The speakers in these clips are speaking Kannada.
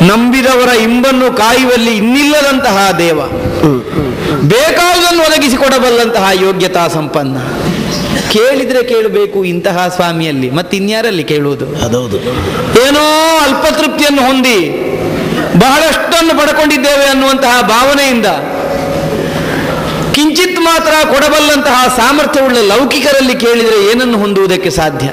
ನಂಬಿದವರ ಇಂಬನ್ನು ಕಾಯುವಲ್ಲಿ ಇನ್ನಿಲ್ಲದಂತಹ ದೇವ, ಬೇಕಾದುದನ್ನು ಒದಗಿಸಿಕೊಡಬಲ್ಲಂತಹ ಯೋಗ್ಯತಾ ಸಂಪನ್ನ. ಕೇಳಿದ್ರೆ ಕೇಳಬೇಕು ಇಂತಹ ಸ್ವಾಮಿಯಲ್ಲಿ, ಮತ್ತಿನ್ಯಾರಲ್ಲಿ ಕೇಳುವುದು? ಅದೌದು. ಏನೋ ಅಲ್ಪತೃಪ್ತಿಯನ್ನು ಹೊಂದಿ ಬಹಳಷ್ಟನ್ನು ಪಡ್ಕೊಂಡಿದ್ದೇವೆ ಅನ್ನುವಂತಹ ಭಾವನೆಯಿಂದ ಕಿಂಚಿತ್ ಮಾತ್ರ ಕೊಡಬಲ್ಲಂತಹ ಸಾಮರ್ಥ್ಯವುಳ್ಳ ಲೌಕಿಕರಲ್ಲಿ ಕೇಳಿದರೆ ಏನನ್ನು ಹೊಂದುವುದಕ್ಕೆ ಸಾಧ್ಯ?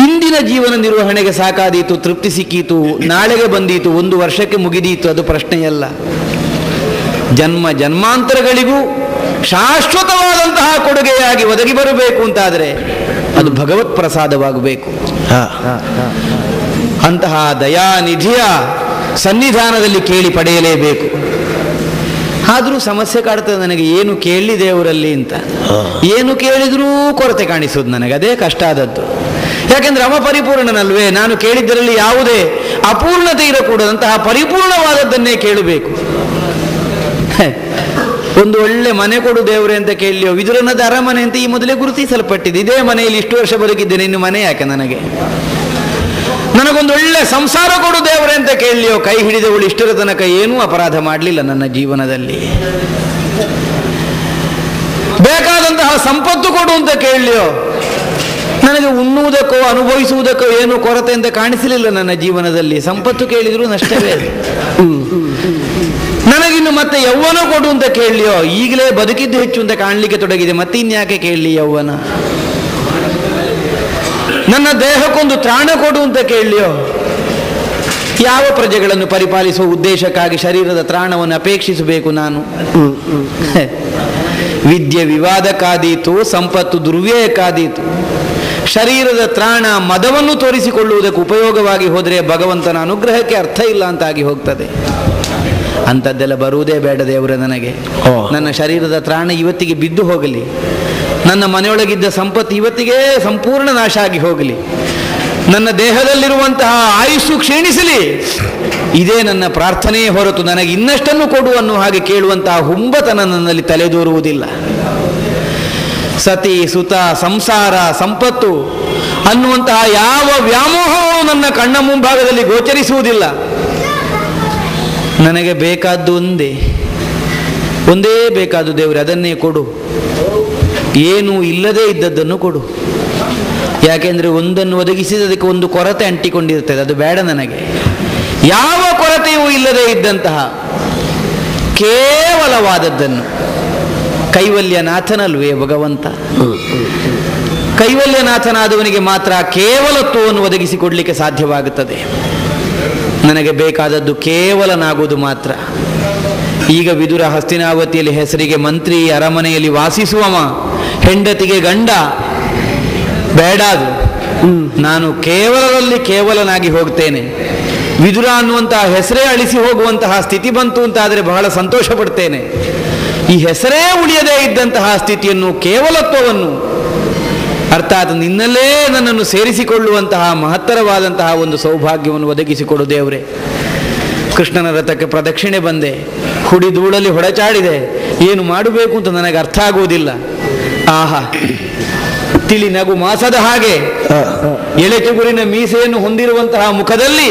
ಇಂದಿನ ಜೀವನ ನಿರ್ವಹಣೆಗೆ ಸಾಕಾದೀತು, ತೃಪ್ತಿ ಸಿಕ್ಕೀತು, ನಾಳೆಗೆ ಬಂದೀತು, 1 ವರ್ಷಕ್ಕೆ ಮುಗಿದೀತು, ಅದು ಪ್ರಶ್ನೆಯಲ್ಲ. ಜನ್ಮ ಜನ್ಮಾಂತರಗಳಿಗೂ ಶಾಶ್ವತವಾದಂತಹ ಕೊಡುಗೆಯಾಗಿ ಒದಗಿ ಬರಬೇಕು ಅಂತಾದರೆ ಅದು ಭಗವತ್ ಪ್ರಸಾದವಾಗಬೇಕು. ಅಂತಹ ದಯಾನಿಧಿಯ ಸನ್ನಿಧಾನದಲ್ಲಿ ಕೇಳಿ ಪಡೆಯಲೇಬೇಕು. ಆದರೂ ಸಮಸ್ಯೆ ಕಾಡ್ತದೆ ನನಗೆ, ಏನು ಕೇಳಲಿ ದೇವರಲ್ಲಿ ಅಂತ. ಏನು ಕೇಳಿದರೂ ಕೊರತೆ ಕಾಣಿಸೋದು ನನಗೆ, ಅದೇ ಕಷ್ಟ ಆದದ್ದು. ಯಾಕೆಂದ್ರೆ ಅವ ಪರಿಪೂರ್ಣನಲ್ವೇ, ನಾನು ಕೇಳಿದ್ದರಲ್ಲಿ ಯಾವುದೇ ಅಪೂರ್ಣತೆ ಇರಕೂಡದಂತಹ ಪರಿಪೂರ್ಣವಾದದ್ದನ್ನೇ ಕೇಳಬೇಕು. ಒಂದು ಒಳ್ಳೆ ಮನೆ ಕೊಡು ದೇವರೇ ಅಂತ ಕೇಳಲಿಯೋ, ವಿದುರನದ ಅರಮನೆ ಅಂತ ಈ ಮೊದಲೇ ಗುರುತಿಸಲ್ಪಟ್ಟಿದೆ. ಇದೇ ಮನೆಯಲ್ಲಿ ಇಷ್ಟು ವರ್ಷ ಬದುಕಿದ್ದೇನೆ, ಇನ್ನು ಮನೆ ಯಾಕೆ ನನಗೆ? ನನಗೊಂದು ಒಳ್ಳೆ ಸಂಸಾರ ಕೊಡು ದೇವರೇ ಅಂತ ಕೇಳಲಿಯೋ, ಕೈ ಹಿಡಿದವಳು ಇಷ್ಟರ ತನಕ ಏನೂ ಅಪರಾಧ ಮಾಡಲಿಲ್ಲ ನನ್ನ ಜೀವನದಲ್ಲಿ. ಬೇಕಾದಂತಹ ಸಂಪತ್ತು ಕೊಡು ಅಂತ ಕೇಳಲಿಯೋ, ನನಗೆ ಉಣ್ಣುವುದಕ್ಕೋ ಅನುಭವಿಸುವುದಕ್ಕೋ ಏನೂ ಕೊರತೆ ಅಂತ ಕಾಣಿಸಲಿಲ್ಲ ನನ್ನ ಜೀವನದಲ್ಲಿ. ಸಂಪತ್ತು ಕೇಳಿದರೂ ನಷ್ಟವೇ. ನನಗಿನ್ನು ಮತ್ತೆ ಯೌವನ ಕೊಡು ಅಂತ ಕೇಳಲಿಯೋ, ಈಗಲೇ ಬದುಕಿದ್ದು ಹೆಚ್ಚು ಅಂತ ಕಾಣಲಿಕ್ಕೆ ತೊಡಗಿದೆ, ಮತ್ತೆ ಇನ್ಯಾಕೆ ಕೇಳಲಿ ಯೌವನ? ನನ್ನ ದೇಹಕ್ಕೊಂದು ತ್ರಾಣ ಕೊಡು ಅಂತ ಕೇಳಲಿಯೋ, ಯಾವ ಪ್ರಜೆಗಳನ್ನು ಪರಿಪಾಲಿಸುವ ಉದ್ದೇಶಕ್ಕಾಗಿ ಶರೀರದ ತ್ರಾಣವನ್ನು ಅಪೇಕ್ಷಿಸಬೇಕು ನಾನು? ವಿದ್ಯೆ ವಿವಾದಕ್ಕಾದೀತು, ಸಂಪತ್ತು ದುರ್ವ್ಯಯಕ್ಕಾದೀತು. ಶರೀರದ ತ್ರಾಣ ಮದವನ್ನು ತೋರಿಸಿಕೊಳ್ಳುವುದಕ್ಕೆ ಉಪಯೋಗವಾಗಿ ಹೋದರೆ ಭಗವಂತನ ಅನುಗ್ರಹಕ್ಕೆ ಅರ್ಥ ಇಲ್ಲ ಅಂತಾಗಿ ಹೋಗ್ತದೆ. ಅಂಥದ್ದೆಲ್ಲ ಬರುವುದೇ ಬೇಡ ದೇವರೇ ನನಗೆ. ನನ್ನ ಶರೀರದ ತ್ರಾಣ ಇವತ್ತಿಗೆ ಬಿದ್ದು ಹೋಗಲಿ, ನನ್ನ ಮನೆಯೊಳಗಿದ್ದ ಸಂಪತ್ತು ಇವತ್ತಿಗೆ ಸಂಪೂರ್ಣ ನಾಶ ಆಗಿ ಹೋಗಲಿ, ನನ್ನ ದೇಹದಲ್ಲಿರುವಂತಹ ಆಯುಷು ಕ್ಷೀಣಿಸಲಿ, ಇದೇ ನನ್ನ ಪ್ರಾರ್ಥನೆಯೇ ಹೊರತು ನನಗೆ ಇನ್ನಷ್ಟನ್ನು ಕೊಡು ಅನ್ನೋ ಹಾಗೆ ಕೇಳುವಂತಹ ಹುಂಬತನ ನನ್ನಲ್ಲಿ ತಲೆದೋರುವುದಿಲ್ಲ. ಸತಿ ಸುತ ಸಂಸಾರ ಸಂಪತ್ತು ಅನ್ನುವಂತಹ ಯಾವ ವ್ಯಾಮೋಹವೂ ನನ್ನ ಕಣ್ಣ ಮುಂಭಾಗದಲ್ಲಿ ಗೋಚರಿಸುವುದಿಲ್ಲ. ನನಗೆ ಬೇಕಾದ್ದು ಒಂದೇ ಬೇಕಾದ್ದು ದೇವರೇ, ಅದನ್ನೇ ಕೊಡು. ಏನೂ ಇಲ್ಲದೇ ಇದ್ದದ್ದನ್ನು ಕೊಡು. ಯಾಕೆಂದರೆ ಒಂದನ್ನು ಒದಗಿಸಿದದಕ್ಕೆ ಒಂದು ಕೊರತೆ ಅಂಟಿಕೊಂಡಿರ್ತದೆ, ಅದು ಬೇಡ ನನಗೆ. ಯಾವ ಕೊರತೆಯೂ ಇಲ್ಲದೇ ಇದ್ದಂತಹ ಕೇವಲವಾದದ್ದನ್ನು, ಕೈವಲ್ಯನಾಥನಲ್ವೇ ಭಗವಂತ? ಕೈವಲ್ಯನಾಥನಾದವನಿಗೆ ಮಾತ್ರ ಕೇವಲತ್ವವನ್ನು ಒದಗಿಸಿಕೊಡ್ಲಿಕ್ಕೆ ಸಾಧ್ಯವಾಗುತ್ತದೆ. ನನಗೆ ಬೇಕಾದದ್ದು ಕೇವಲನಾಗುವುದು ಮಾತ್ರ. ಈಗ ವಿದುರ ಹಸ್ತಿನಾವತಿಯಲ್ಲಿ ಹೆಸರಿಗೆ ಮಂತ್ರಿ, ಅರಮನೆಯಲ್ಲಿ ವಾಸಿಸುವವ, ಹೆಂಡತಿಗೆ ಗಂಡ, ಬೇಡ ಅದು. ನಾನು ಕೇವಲದಲ್ಲಿ ಕೇವಲನಾಗಿ ಹೋಗ್ತೇನೆ. ವಿದುರ ಅನ್ನುವಂತಹ ಹೆಸರೇ ಅಳಿಸಿ ಹೋಗುವಂತಹ ಸ್ಥಿತಿ ಬಂತು ಅಂತಾದರೆ ಬಹಳ ಸಂತೋಷ ಪಡ್ತೇನೆ. ಈ ಹೆಸರೇ ಉಳಿಯದೇ ಇದ್ದಂತಹ ಸ್ಥಿತಿಯನ್ನು, ಕೇವಲತ್ವವನ್ನು, ಅರ್ಥಾತ್ ನಿನ್ನಲ್ಲೇ ನನ್ನನ್ನು ಸೇರಿಸಿಕೊಳ್ಳುವಂತಹ ಮಹತ್ತರವಾದಂತಹ ಒಂದು ಸೌಭಾಗ್ಯವನ್ನು ಒದಗಿಸಿಕೊಡು ದೇವರೇ. ಕೃಷ್ಣನ ರಥಕ್ಕೆ ಪ್ರದಕ್ಷಿಣೆ ಬಂದೆ, ಹುಡಿಧೂಳಲ್ಲಿ ಹೊಡಚಾಡಿದೆ, ಏನು ಮಾಡಬೇಕು ಅಂತ ನನಗೆ ಅರ್ಥ ಆಗುವುದಿಲ್ಲ. ಆಹಾ, ತಿಳಿ ನಗು ಮಾಸದ ಹಾಗೆ ಎಳೆಚುಗುರಿನ ಮೀಸೆಯನ್ನು ಹೊಂದಿರುವಂತಹ ಮುಖದಲ್ಲಿ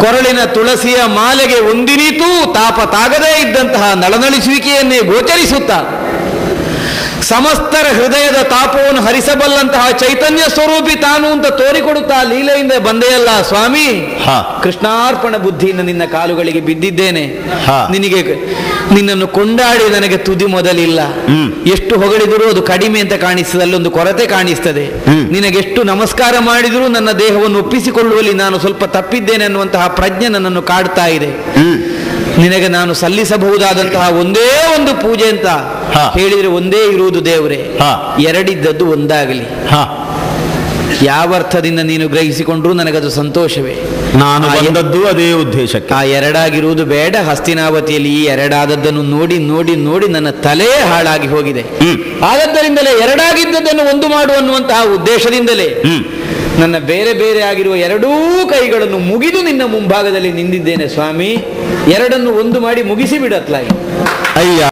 ಕೊರಳಿನ ತುಳಸಿಯ ಮಾಲೆಗೆ ಒಂದಿನಿತೂ ತಾಪ ತಾಗದೇ ಇದ್ದಂತಹ ನಳನಳಿಸುವಿಕೆಯನ್ನೇ ಗೋಚರಿಸುತ್ತಾ ಸಮಸ್ತರ ಹೃದಯದ ತಾಪವನ್ನು ಹರಿಸಬಲ್ಲಂತಹ ಚೈತನ್ಯ ಸ್ವರೂಪಿ ತಾನು ಅಂತ ತೋರಿಕೊಡುತ್ತಾ ಲೀಲೆಯಿಂದ ಬಂದೆಯಲ್ಲ ಸ್ವಾಮಿ. ಕೃಷ್ಣಾರ್ಪಣ ಬುದ್ಧಿಯಿಂದ ನಿನ್ನ ಕಾಲುಗಳಿಗೆ ಬಿದ್ದಿದ್ದೇನೆ. ನಿನ್ನನ್ನು ಕೊಂಡಾಡಿ ನನಗೆ ತುದಿ ಮೊದಲಿಲ್ಲ. ಎಷ್ಟು ಹೊಗಳಿದರೂ ಅದು ಕಡಿಮೆ ಅಂತ ಕಾಣಿಸ್ತದೆ, ಅಲ್ಲೊಂದು ಕೊರತೆ ಕಾಣಿಸ್ತದೆ. ನಿನಗೆಷ್ಟು ನಮಸ್ಕಾರ ಮಾಡಿದರೂ ನನ್ನ ದೇಹವನ್ನು ಒಪ್ಪಿಸಿಕೊಳ್ಳುವಲ್ಲಿ ನಾನು ಸ್ವಲ್ಪ ತಪ್ಪಿದ್ದೇನೆ ಅನ್ನುವಂತಹ ಪ್ರಜ್ಞೆ ನನ್ನನ್ನು ಕಾಡ್ತಾ ಇದೆ. ನಿನಗೆ ನಾನು ಸಲ್ಲಿಸಬಹುದಾದಂತಹ ಒಂದೇ ಒಂದು ಪೂಜೆ ಅಂತ ಹೇಳಿದರೆ ಒಂದೇ ಇರುವುದು ದೇವರೇ, ಎರಡಿದ್ದದ್ದು ಒಂದಾಗಲಿ. ಯಾವ ಅರ್ಥದಿಂದ ನೀನು ಗ್ರಹಿಸಿಕೊಂಡ್ರೂ ನನಗದು ಸಂತೋಷವೇ. ನಾನು ಬಂದದ್ದು ಅದೇ ಉದ್ದೇಶಕ್ಕೆ. ಆ ಎರಡಾಗಿರುವುದು ಬೇಡ. ಹಸ್ತಿನಾವತಿಯಲ್ಲಿ ಈ ಎರಡಾದದ್ದನ್ನು ನೋಡಿ ನೋಡಿ ನೋಡಿ ನನ್ನ ತಲೆ ಹಾಳಾಗಿ ಹೋಗಿದೆ. ಆದದ್ದರಿಂದಲೇ ಎರಡಾಗಿದ್ದದ್ದನ್ನು ಒಂದು ಮಾಡು ಅನ್ನುವಂತಹ ಉದ್ದೇಶದಿಂದಲೇ ನನ್ನ ಬೇರೆ ಬೇರೆ ಆಗಿರುವ ಎರಡೂ ಕೈಗಳನ್ನು ಮುಗಿದು ನಿನ್ನ ಮುಂಭಾಗದಲ್ಲಿ ನಿಂದಿದ್ದೇನೆ ಸ್ವಾಮಿ. ಎರಡನ್ನು ಒಂದು ಮಾಡಿ ಮುಗಿಸಿ ಬಿಡತ್ಲಾಗಿ. ಅಯ್ಯ